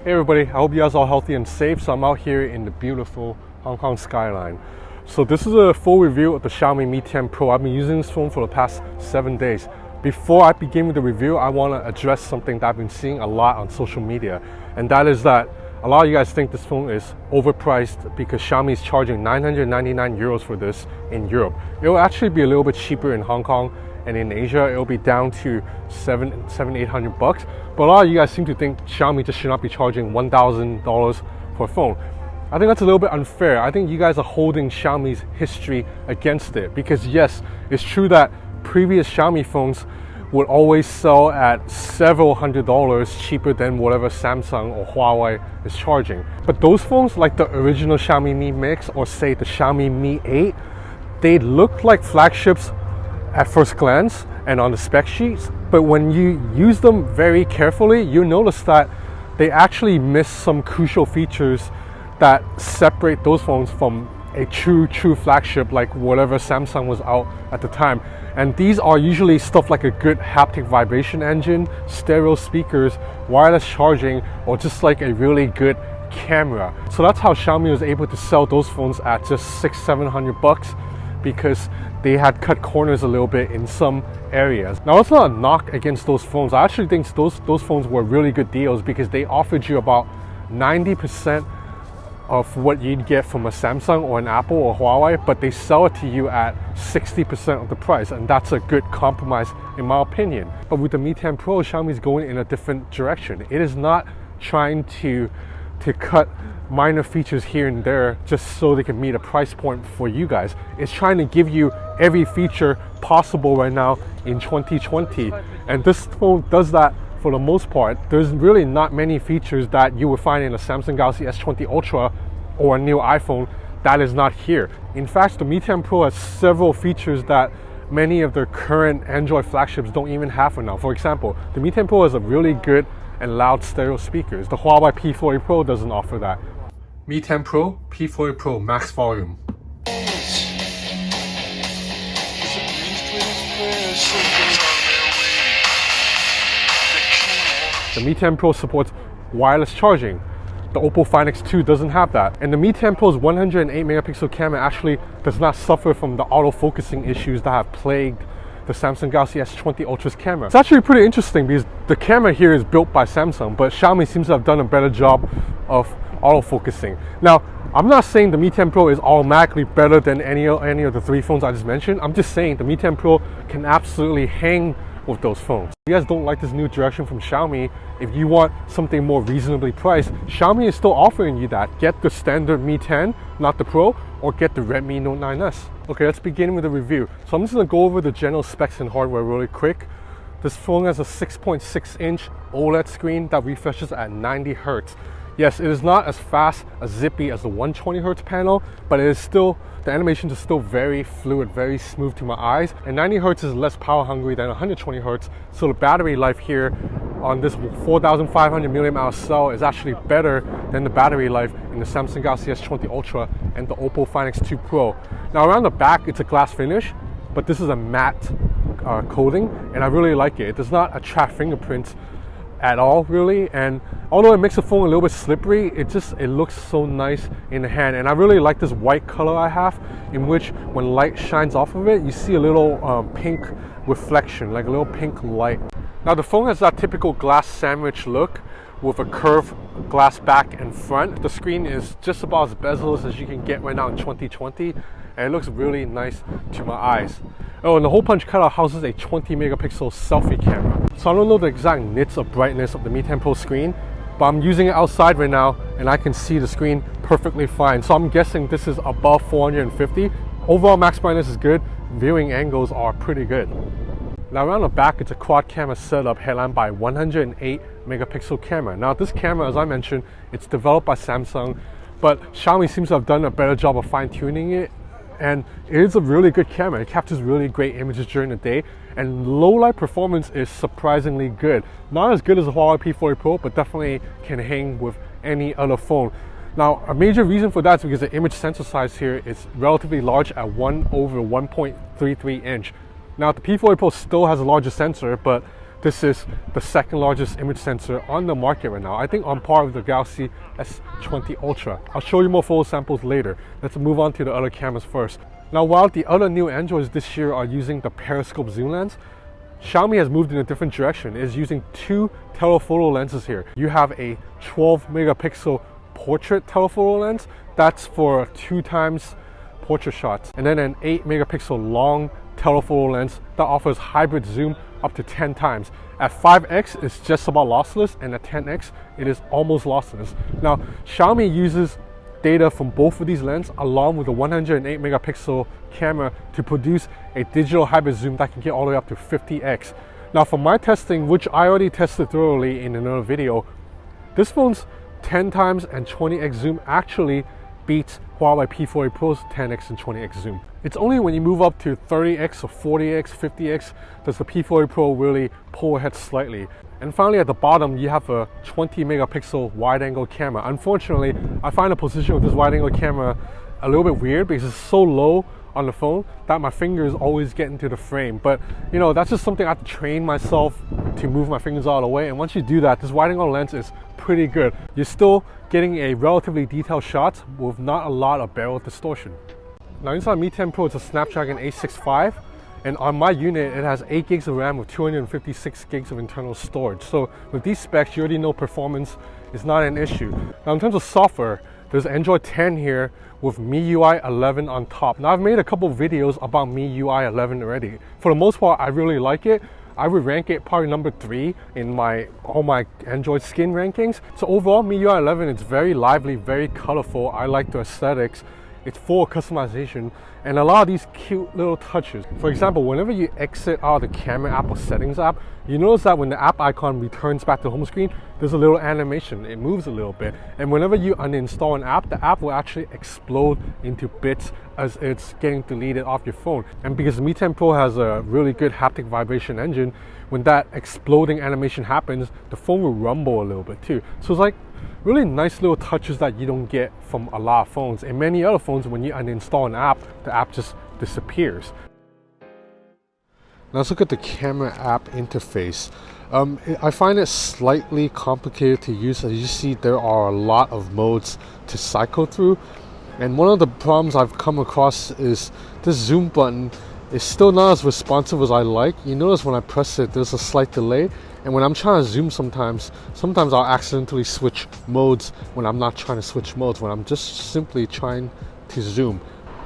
Hey everybody, I hope you guys are all healthy and safe. So I'm out here in the beautiful Hong Kong skyline. So this is a full review of the Xiaomi Mi 10 Pro. I've been using this phone for the past 7 days. Before I begin with the review, I want to address something that I've been seeing a lot on social media. And that is that a lot of you guys think this phone is overpriced because Xiaomi is charging 999 euros for this in Europe. It will actually be a little bit cheaper in Hong Kong, and in Asia it'll be down to $800 bucks. But a lot of you guys seem to think Xiaomi just should not be charging $1,000 for a phone. I think that's a little bit unfair. I think you guys are holding Xiaomi's history against it, because yes, it's true that previous Xiaomi phones would always sell at several $100s cheaper than whatever Samsung or Huawei is charging. But those phones, like the original Xiaomi Mi Mix or say the Xiaomi Mi 8, they look like flagships at first glance and on the spec sheets, but when you use them very carefully, you notice that they actually miss some crucial features that separate those phones from a true flagship like whatever Samsung was out at the time. And these are usually stuff like a good haptic vibration engine, stereo speakers, wireless charging, or just like a really good camera. So that's how Xiaomi was able to sell those phones at just $600-700 bucks, because they had cut corners a little bit in some areas. Now, it's not a knock against those phones. I actually think those phones were really good deals because they offered you about 90% of what you'd get from a Samsung or an Apple or Huawei, but they sell it to you at 60% of the price, and that's a good compromise in my opinion. But with the Mi 10 Pro, Xiaomi's going in a different direction. It is not trying to cut minor features here and there just so they can meet a price point for you guys. It's trying to give you every feature possible right now in 2020, and this phone does that for the most part. There's really not many features that you would find in a Samsung Galaxy S20 Ultra or a new iPhone that is not here. In fact, the Mi 10 Pro has several features that many of the current Android flagships don't even have for now. For example, the Mi 10 Pro has a really good and loud stereo speakers. The Huawei P40 Pro doesn't offer that. Mi 10 Pro, P40 Pro, max volume. The Mi 10 Pro supports wireless charging. The Oppo Find X2 doesn't have that. And the Mi 10 Pro's 108 megapixel camera actually does not suffer from the autofocusing issues that have plagued the Samsung Galaxy S20 Ultra's camera. It's actually pretty interesting because the camera here is built by Samsung, but Xiaomi seems to have done a better job of autofocusing. Now, I'm not saying the Mi 10 Pro is automatically better than any of the three phones I just mentioned. I'm just saying the Mi 10 Pro can absolutely hang with those phones. If you guys don't like this new direction from Xiaomi, if you want something more reasonably priced, Xiaomi is still offering you that. Get the standard Mi 10, not the Pro, or get the Redmi Note 9S. Okay, let's begin with the review. So I'm just going to go over the general specs and hardware really quick. This phone has a 6.6-inch OLED screen that refreshes at 90 Hz. Yes, it is not as fast, as zippy as the 120Hz panel, but it is still, the animations are still very fluid, very smooth to my eyes. And 90 Hz is less power hungry than 120Hz, so the battery life here on this 4,500 mAh cell is actually better than the battery life in the Samsung Galaxy S20 Ultra and the Oppo Find X2 Pro. Now, around the back, it's a glass finish, but this is a matte coating, and I really like it. It does not attract fingerprints at all, really, and although it makes the phone a little bit slippery, it looks so nice in the hand. And I really like this white color I have, in which when light shines off of it, you see a little pink reflection, like a little pink light. Now, the phone has that typical glass sandwich look with a curved glass back and front. The screen is just about as bezel as you can get right now in 2020, and it looks really nice to my eyes. Oh, and the hole punch cutout houses a 20 megapixel selfie camera. So I don't know the exact nits of brightness of the Mi 10 Pro screen, but I'm using it outside right now and I can see the screen perfectly fine. So I'm guessing this is above 450. Overall max brightness is good. Viewing angles are pretty good. Now, around the back, it's a quad camera setup headlined by 108 megapixel camera. Now, this camera, as I mentioned, it's developed by Samsung, but Xiaomi seems to have done a better job of fine-tuning it, and it is a really good camera. It captures really great images during the day, and low light performance is surprisingly good. Not as good as the Huawei P40 Pro, but definitely can hang with any other phone. Now, a major reason for that is because the image sensor size here is relatively large at 1/1.33 inch. Now, the P40 Pro still has a larger sensor, but this is the second largest image sensor on the market right now. I think on par with the Galaxy S20 Ultra. I'll show you more photo samples later. Let's move on to the other cameras first. Now, while the other new Androids this year are using the periscope zoom lens, Xiaomi has moved in a different direction. It is using two telephoto lenses here. You have a 12 megapixel portrait telephoto lens. That's for 2x portrait shots. And then an 8 megapixel long telephoto lens that offers hybrid zoom up to 10 times. At 5x, it's just about lossless, and at 10x, it is almost lossless. Now, Xiaomi uses data from both of these lenses along with the 108 megapixel camera to produce a digital hybrid zoom that can get all the way up to 50x. Now, for my testing, which I already tested thoroughly in another video, this phone's 10 times and 20x zoom actually beats Huawei P40 Pro's 10x and 20x zoom. It's only when you move up to 30x or 40x, 50x, does the P40 Pro really pull ahead slightly. And finally, at the bottom, you have a 20 megapixel wide-angle camera. Unfortunately, I find the position of this wide-angle camera a little bit weird because it's so low on the phone that my fingers always get into the frame. But you know, that's just something I have to train myself to move my fingers out of the way. And once you do that, this wide-angle lens is pretty good. You're still getting a relatively detailed shot with not a lot of barrel distortion. Now, inside Mi 10 Pro, it's a Snapdragon 865. And on my unit, it has 8 gigs of RAM with 256 gigs of internal storage. So with these specs, you already know performance is not an issue. Now, in terms of software, there's Android 10 here with MIUI 11 on top. Now, I've made a couple videos about MIUI 11 already. For the most part, I really like it. I would rank it probably number 3 in all my Android skin rankings. So overall, MIUI 11 is very lively, very colorful. I like the aesthetics. It's full customization and a lot of these cute little touches. For example, whenever you exit out of the camera app or settings app, you notice that when the app icon returns back to the home screen, there's a little animation. It moves a little bit. And whenever you uninstall an app, the app will actually explode into bits as it's getting deleted off your phone. And because Mi 10 Pro has a really good haptic vibration engine, when that exploding animation happens, the phone will rumble a little bit too. So it's like really nice little touches that you don't get from a lot of phones. In many other phones, when you uninstall an app, the app just disappears. Now let's look at the camera app interface. I find it slightly complicated to use. As you see, there are a lot of modes to cycle through. And one of the problems I've come across is this zoom button is still not as responsive as I like. You notice when I press it, there's a slight delay. And when I'm trying to zoom sometimes I'll accidentally switch modes when I'm not trying to switch modes, when I'm just simply trying to zoom.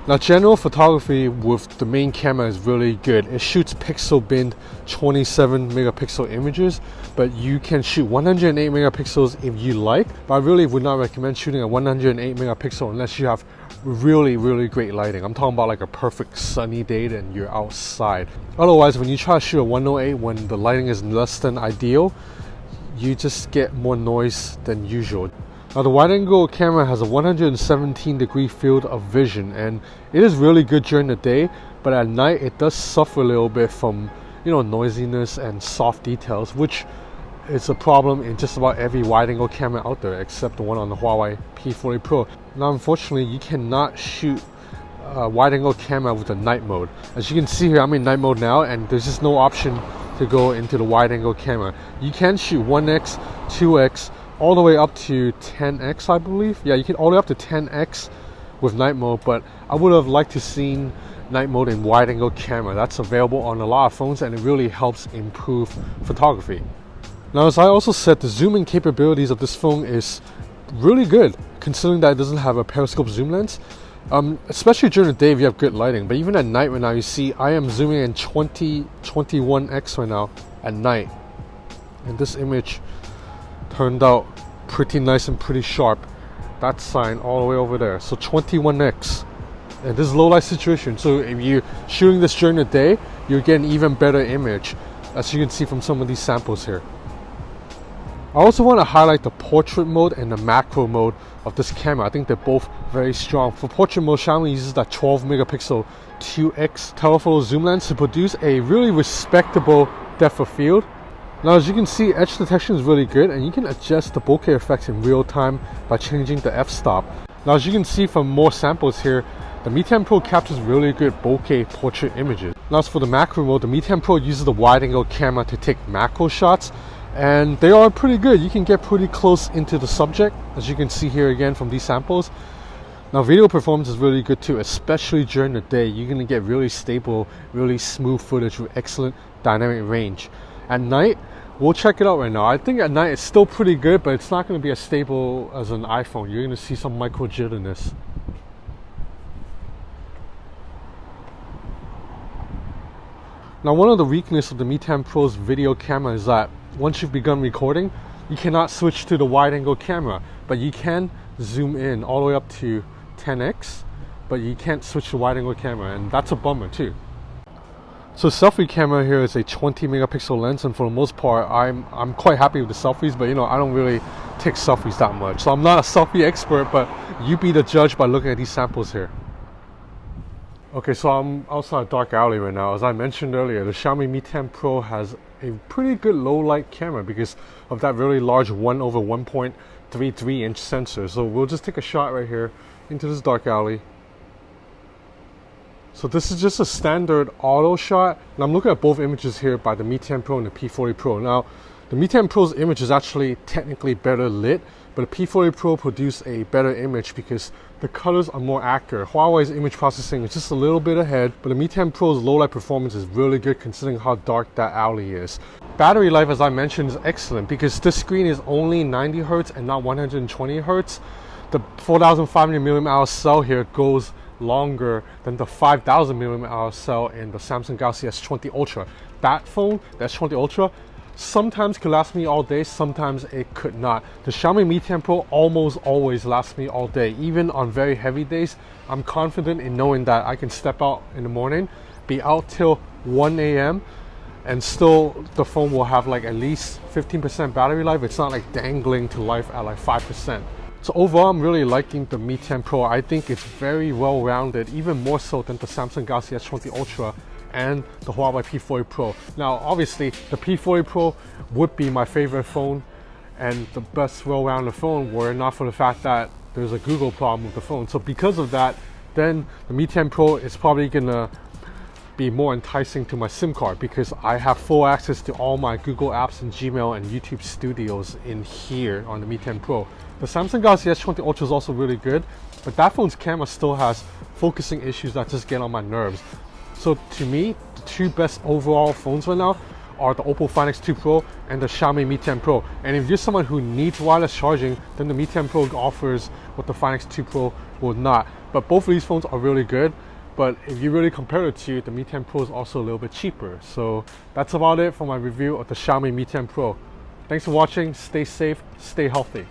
Now, general photography with the main camera is really good. It shoots pixel binned 27 megapixel images, but you can shoot 108 megapixels if you like. But I really would not recommend shooting a 108 megapixel unless you have really great lighting. I'm talking about like a perfect sunny day and you're outside. Otherwise, when you try to shoot a 108 when the lighting is less than ideal, you just get more noise than usual. Now, the wide-angle camera has a 117-degree field of vision, and it is really good during the day, but at night it does suffer a little bit from, noisiness and soft details, which is a problem in just about every wide-angle camera out there, except the one on the Huawei P40 Pro. Now, unfortunately, you cannot shoot a wide-angle camera with the night mode. As you can see here, I'm in night mode now, and there's just no option to go into the wide-angle camera. You can shoot 1x, 2x, all the way up to 10x, I believe. Yeah, you can all the way up to 10x with night mode, but I would have liked to seen night mode in wide angle camera. That's available on a lot of phones and it really helps improve photography. Now, as I also said, the zooming capabilities of this phone is really good, considering that it doesn't have a periscope zoom lens. Especially during the day if you have good lighting, but even at night right now, you see I am zooming in 21x right now at night, and this image turned out pretty nice and pretty sharp. That sign all the way over there, so 21x, and this is low light situation, so if you're shooting this during the day, you're getting even better image, as you can see from some of these samples here. I also want to highlight the portrait mode and the macro mode of this camera. I think they're both very strong. For portrait mode, Xiaomi uses that 12 megapixel 2x telephoto zoom lens to produce a really respectable depth of field. Now, as you can see, edge detection is really good, and you can adjust the bokeh effects in real time by changing the f-stop. Now, as you can see from more samples here, The Mi 10 Pro captures really good bokeh portrait images. Now as for the macro mode, the Mi 10 Pro uses the wide angle camera to take macro shots, and they are pretty good. You can get pretty close into the subject, as you can see here again from these samples. Now video performance is really good too, especially during the day. You're going to get really stable, really smooth footage with excellent dynamic range. At night, we'll check it out right now. I think at night it's still pretty good, but it's not going to be as stable as an iPhone. You're going to see some micro jitteriness. Now one of the weaknesses of the Mi 10 Pro's video camera is that once you've begun recording, you cannot switch to the wide angle camera, but you can zoom in all the way up to 10x, but you can't switch to wide angle camera, and that's a bummer too. So selfie camera here is a 20 megapixel lens, and for the most part I'm quite happy with the selfies, but you know, I don't really take selfies that much, so I'm not a selfie expert, but you be the judge by looking at these samples here. Okay, so I'm outside a dark alley right now. As I mentioned earlier, the Xiaomi Mi 10 Pro has a pretty good low light camera because of that really large 1/1.33 inch sensor. So we'll just take a shot right here into this dark alley. So this is just a standard auto shot, and I'm looking at both images here by the Mi 10 Pro and the P40 Pro. Now, the Mi 10 Pro's image is actually technically better lit, but the P40 Pro produced a better image because the colors are more accurate. Huawei's image processing is just a little bit ahead, but the Mi 10 Pro's low light performance is really good considering how dark that alley is. Battery life, as I mentioned, is excellent because this screen is only 90 Hz and not 120 Hz. The 4500 mAh cell here goes longer than the 5000 mAh cell in the Samsung Galaxy S20 Ultra. That phone, the S20 Ultra, sometimes could last me all day, sometimes it could not. The Xiaomi Mi 10 Pro almost always lasts me all day. Even on very heavy days, I'm confident in knowing that I can step out in the morning, be out till 1 a.m. and still the phone will have like at least 15% battery life. It's not like dangling to life at like 5%. So overall, I'm really liking the Mi 10 Pro. I think it's very well rounded, even more so than the Samsung Galaxy S20 Ultra and the Huawei P40 Pro. Now obviously the P40 Pro would be my favorite phone and the best well-rounded phone were it not for the fact that there's a Google problem with the phone. So because of that, then the Mi 10 Pro is probably gonna be more enticing to my SIM card because I have full access to all my Google apps and Gmail and YouTube Studios in here on the Mi 10 Pro. The Samsung Galaxy S20 Ultra is also really good, but that phone's camera still has focusing issues that just get on my nerves. So to me, the two best overall phones right now are the Oppo Find X2 Pro and the Xiaomi Mi 10 Pro. And if you're someone who needs wireless charging, then the Mi 10 Pro offers what the Find X2 Pro will not. But both of these phones are really good. But if you really compare the two, the Mi 10 Pro is also a little bit cheaper. So that's about it for my review of the Xiaomi Mi 10 Pro. Thanks for watching. Stay safe, stay healthy.